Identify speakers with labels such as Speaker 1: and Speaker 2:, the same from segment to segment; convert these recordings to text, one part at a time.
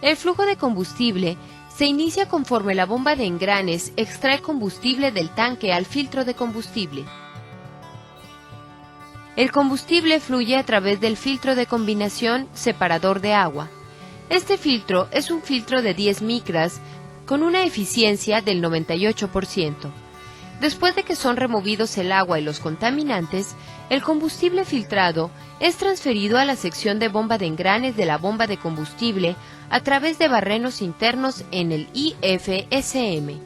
Speaker 1: El flujo de combustible se inicia conforme la bomba de engranes extrae combustible del tanque al filtro de combustible. El combustible fluye a través del filtro de combinación separador de agua. Este filtro es un filtro de 10 micras con una eficiencia del 98%. Después de que son removidos el agua y los contaminantes, el combustible filtrado es transferido a la sección de bomba de engranes de la bomba de combustible a través de barrenos internos en el IFSM.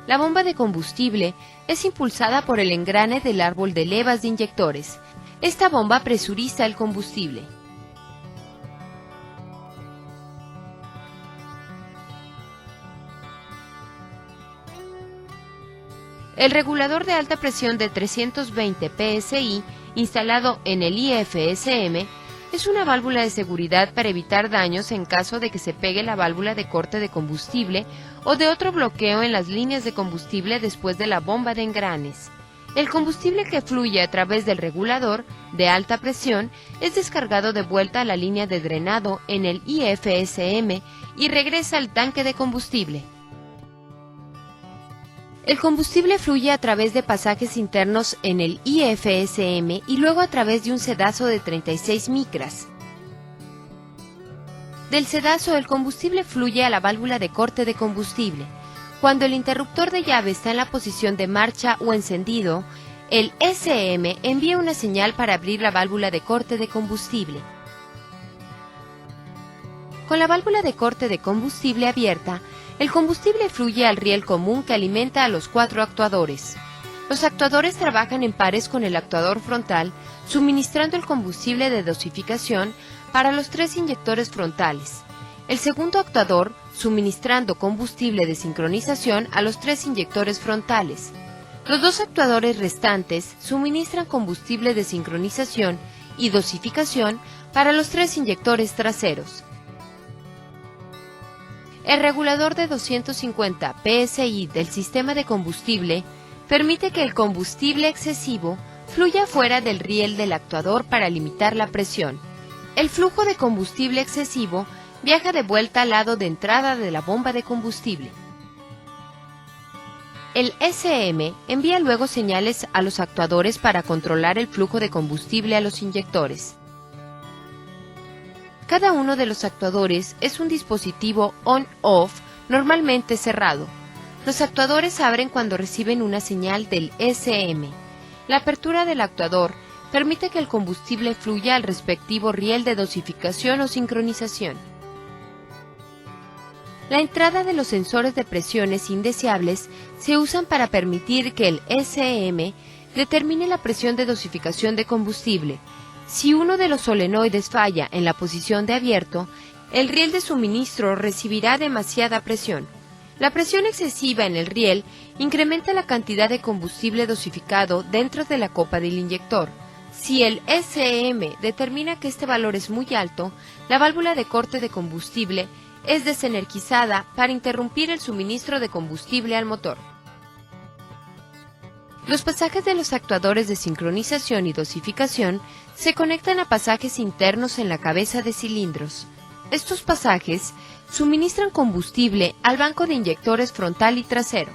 Speaker 1: La bomba de combustible es impulsada por el engrane del árbol de levas de inyectores. Esta bomba presuriza el combustible. El regulador de alta presión de 320 PSI, instalado en el IFSM, es una válvula de seguridad para evitar daños en caso de que se pegue la válvula de corte de combustible o de otro bloqueo en las líneas de combustible después de la bomba de engranes. El combustible que fluye a través del regulador de alta presión es descargado de vuelta a la línea de drenado en el IFSM y regresa al tanque de combustible. El combustible fluye a través de pasajes internos en el IFSM y luego a través de un sedazo de 36 micras. Del sedazo, el combustible fluye a la válvula de corte de combustible. Cuando el interruptor de llave está en la posición de marcha o encendido, el SM envía una señal para abrir la válvula de corte de combustible. Con la válvula de corte de combustible abierta, el combustible fluye al riel común que alimenta a los 4 actuadores. Los actuadores trabajan en pares con el actuador frontal, suministrando el combustible de dosificación para los 3 inyectores frontales. El segundo actuador, suministrando combustible de sincronización a los 3 inyectores frontales. Los 2 actuadores restantes suministran combustible de sincronización y dosificación para los 3 inyectores traseros. El regulador de 250 PSI del sistema de combustible permite que el combustible excesivo fluya fuera del riel del actuador para limitar la presión. El flujo de combustible excesivo viaja de vuelta al lado de entrada de la bomba de combustible. El SM envía luego señales a los actuadores para controlar el flujo de combustible a los inyectores. Cada uno de los actuadores es un dispositivo on-off normalmente cerrado. Los actuadores abren cuando reciben una señal del SM. La apertura del actuador permite que el combustible fluya al respectivo riel de dosificación o sincronización. La entrada de los sensores de presiones indeseables se usan para permitir que el SM determine la presión de dosificación de combustible. Si uno de los solenoides falla en la posición de abierto, el riel de suministro recibirá demasiada presión. La presión excesiva en el riel incrementa la cantidad de combustible dosificado dentro de la copa del inyector. Si el SM determina que este valor es muy alto, la válvula de corte de combustible es desenergizada para interrumpir el suministro de combustible al motor. Los pasajes de los actuadores de sincronización y dosificación se conectan a pasajes internos en la cabeza de cilindros. Estos pasajes suministran combustible al banco de inyectores frontal y trasero.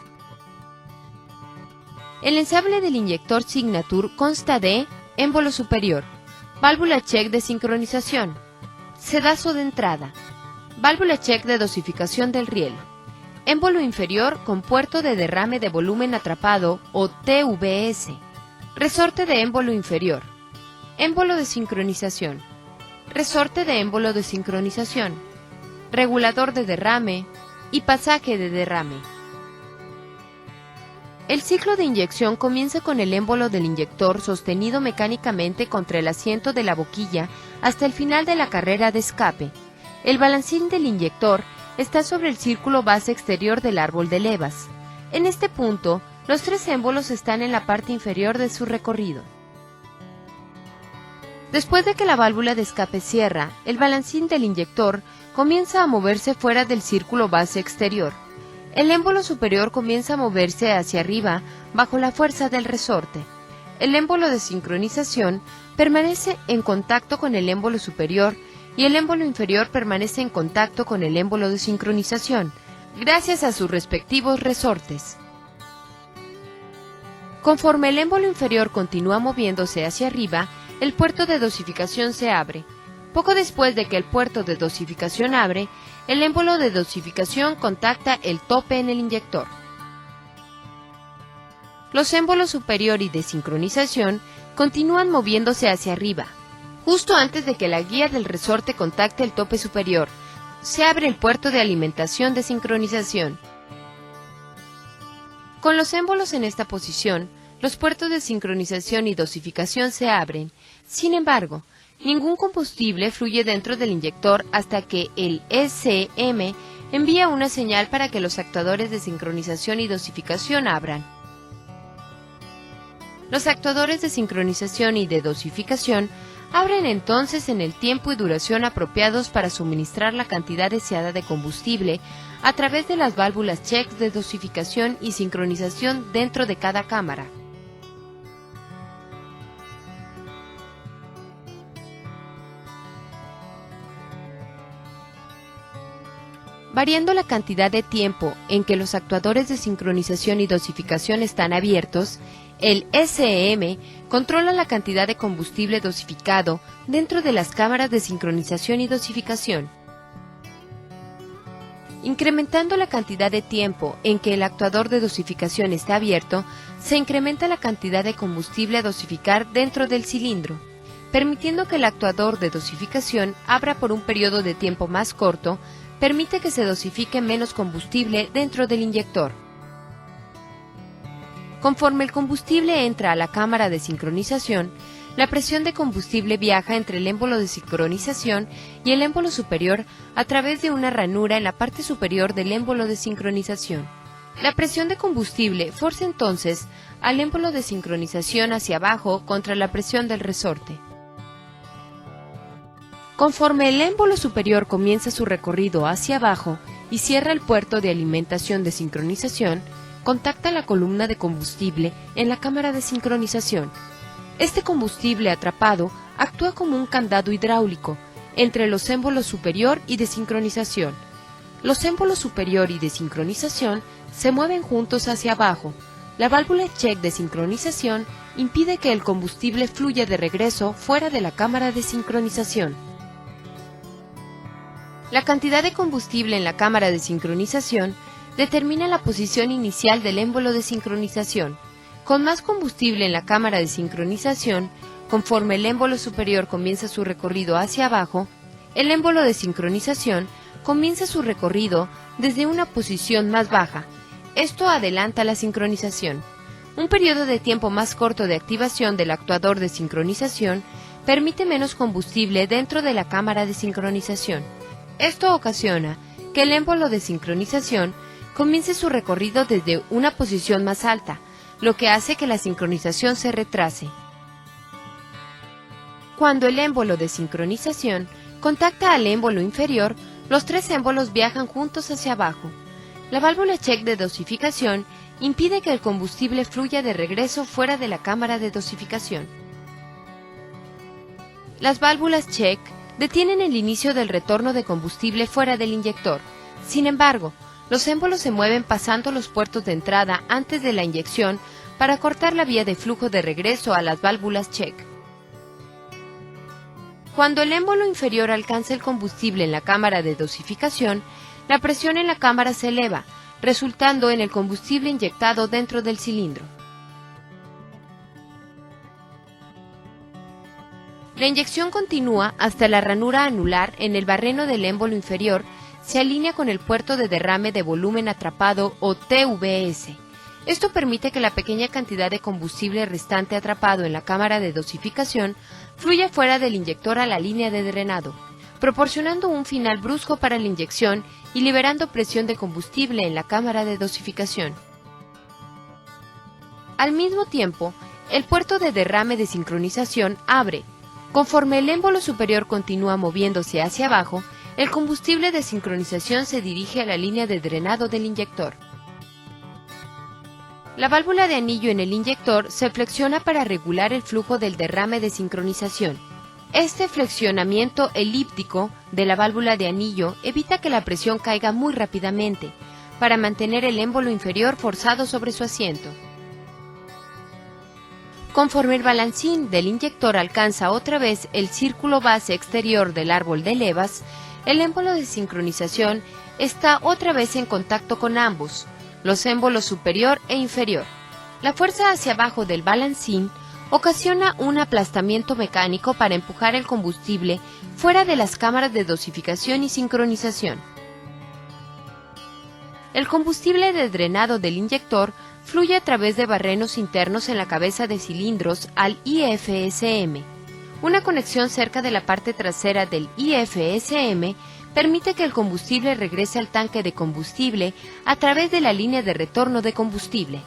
Speaker 1: El ensamble del inyector Signature consta de émbolo superior, válvula check de sincronización, sedazo de entrada, válvula check de dosificación del riel, émbolo inferior con puerto de derrame de volumen atrapado o TVS, resorte de émbolo inferior, émbolo de sincronización, resorte de émbolo de sincronización, regulador de derrame y pasaje de derrame. El ciclo de inyección comienza con el émbolo del inyector sostenido mecánicamente contra el asiento de la boquilla hasta el final de la carrera de escape. El balancín del inyector está sobre el círculo base exterior del árbol de levas. En este punto, los 3 émbolos están en la parte inferior de su recorrido. Después de que la válvula de escape cierra, el balancín del inyector comienza a moverse fuera del círculo base exterior. El émbolo superior comienza a moverse hacia arriba bajo la fuerza del resorte. El émbolo de sincronización permanece en contacto con el émbolo superior y el émbolo inferior permanece en contacto con el émbolo de sincronización, gracias a sus respectivos resortes. Conforme el émbolo inferior continúa moviéndose hacia arriba, el puerto de dosificación se abre. Poco después de que el puerto de dosificación abre, el émbolo de dosificación contacta el tope en el inyector. Los émbolos superior y de sincronización continúan moviéndose hacia arriba. Justo antes de que la guía del resorte contacte el tope superior, se abre el puerto de alimentación de sincronización. Con los émbolos en esta posición, los puertos de sincronización y dosificación se abren. Sin embargo, ningún combustible fluye dentro del inyector hasta que el ECM envía una señal para que los actuadores de sincronización y dosificación abran. Los actuadores de sincronización y de dosificación abren entonces en el tiempo y duración apropiados para suministrar la cantidad deseada de combustible a través de las válvulas checks de dosificación y sincronización dentro de cada cámara. Variando la cantidad de tiempo en que los actuadores de sincronización y dosificación están abiertos, el ECM controla la cantidad de combustible dosificado dentro de las cámaras de sincronización y dosificación. Incrementando la cantidad de tiempo en que el actuador de dosificación está abierto, se incrementa la cantidad de combustible a dosificar dentro del cilindro, permitiendo que el actuador de dosificación abra por un periodo de tiempo más corto, permite que se dosifique menos combustible dentro del inyector. Conforme el combustible entra a la cámara de sincronización, la presión de combustible viaja entre el émbolo de sincronización y el émbolo superior a través de una ranura en la parte superior del émbolo de sincronización. La presión de combustible forza entonces al émbolo de sincronización hacia abajo contra la presión del resorte. Conforme el émbolo superior comienza su recorrido hacia abajo y cierra el puerto de alimentación de sincronización, contacta la columna de combustible en la cámara de sincronización. Este combustible atrapado actúa como un candado hidráulico entre los émbolos superior y de sincronización. Los émbolos superior y de sincronización se mueven juntos hacia abajo. La válvula check de sincronización impide que el combustible fluya de regreso fuera de la cámara de sincronización. La cantidad de combustible en la cámara de sincronización determina la posición inicial del émbolo de sincronización. Con más combustible en la cámara de sincronización, conforme el émbolo superior comienza su recorrido hacia abajo, el émbolo de sincronización comienza su recorrido desde una posición más baja. Esto adelanta la sincronización. Un periodo de tiempo más corto de activación del actuador de sincronización permite menos combustible dentro de la cámara de sincronización. Esto ocasiona que el émbolo de sincronización comience su recorrido desde una posición más alta, lo que hace que la sincronización se retrase. Cuando el émbolo de sincronización contacta al émbolo inferior, los tres émbolos viajan juntos hacia abajo. La válvula check de dosificación impide que el combustible fluya de regreso fuera de la cámara de dosificación. Las válvulas check detienen el inicio del retorno de combustible fuera del inyector. Sin embargo, los émbolos se mueven pasando los puertos de entrada antes de la inyección para cortar la vía de flujo de regreso a las válvulas check. Cuando el émbolo inferior alcanza el combustible en la cámara de dosificación, la presión en la cámara se eleva, resultando en el combustible inyectado dentro del cilindro. La inyección continúa hasta la ranura anular en el barreno del émbolo inferior se alinea con el puerto de derrame de volumen atrapado o TVS. Esto permite que la pequeña cantidad de combustible restante atrapado en la cámara de dosificación fluya fuera del inyector a la línea de drenado, proporcionando un final brusco para la inyección y liberando presión de combustible en la cámara de dosificación. Al mismo tiempo, el puerto de derrame de sincronización abre. Conforme el émbolo superior continúa moviéndose hacia abajo, el combustible de sincronización se dirige a la línea de drenado del inyector. La válvula de anillo en el inyector se flexiona para regular el flujo del derrame de sincronización. Este flexionamiento elíptico de la válvula de anillo evita que la presión caiga muy rápidamente, para mantener el émbolo inferior forzado sobre su asiento. Conforme el balancín del inyector alcanza otra vez el círculo base exterior del árbol de levas, el émbolo de sincronización está otra vez en contacto con ambos, los émbolos superior e inferior. La fuerza hacia abajo del balancín ocasiona un aplastamiento mecánico para empujar el combustible fuera de las cámaras de dosificación y sincronización. El combustible de drenado del inyector fluye a través de barrenos internos en la cabeza de cilindros al IFSM. Una conexión cerca de la parte trasera del IFSM permite que el combustible regrese al tanque de combustible a través de la línea de retorno de combustible.